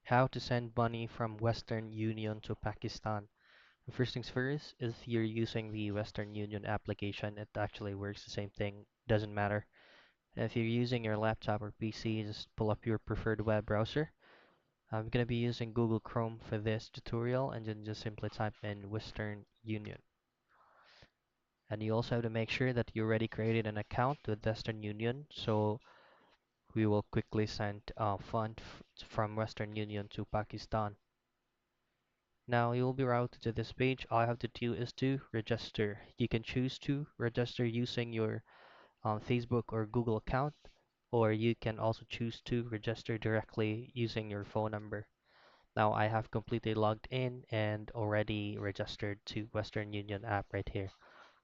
How to send money from Western Union to Pakistan. First things first, if you're using the Western Union application, it actually works the same thing, doesn't matter. If you're using your laptop or PC, just pull up your preferred web browser. I'm going to be using Google Chrome for this tutorial and then just simply type in Western Union. And you also have to make sure that you already created an account with Western Union, so we will quickly send fund from Western Union to Pakistan. Now you will be routed to this page. All you have to do is to register. You can choose to register using your Facebook or Google account, or you can also choose to register directly using your phone number. Now I have completely logged in and already registered to Western Union app right here.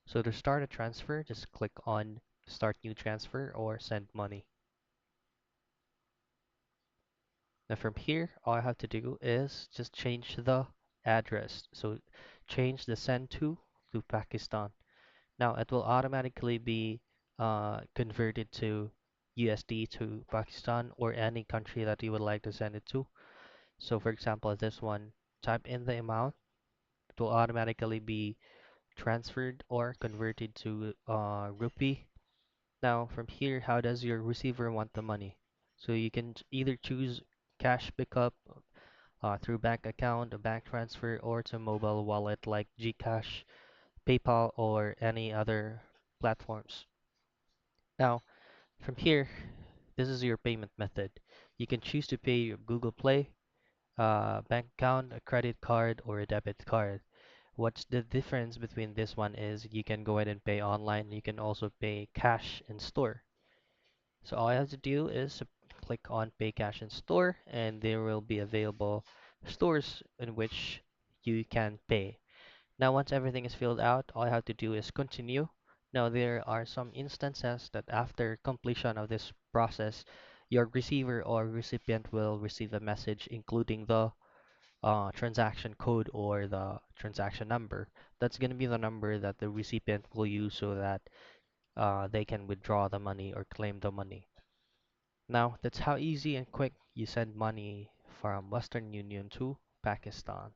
So to start a transfer, just click on Start New Transfer or Send Money. Now from here, all I have to do is just change the address. So change the send to Pakistan. Now it will automatically be converted to USD to Pakistan or any country that you would like to send it to. So for example, this one, type in the amount. It will automatically be transferred or converted to rupee. Now from here, how does your receiver want the money? So you can either choose cash pickup through bank account, a bank transfer, or to mobile wallet like Gcash, PayPal, or any other platforms. Now, from here, this is your payment method. You can choose to pay your Google Play, bank account, a credit card, or a debit card. What's the difference between this one is you can go ahead and pay online. You can also pay cash in store. So all you have to do is click on Pay Cash in Store, and there will be available stores in which you can pay. Now, once everything is filled out, all you have to do is continue. Now, there are some instances that after completion of this process, your receiver or recipient will receive a message including the transaction code or the transaction number. That's going to be the number that the recipient will use so that they can withdraw the money or claim the money. Now, that's how easy and quick you send money from Western Union to Pakistan.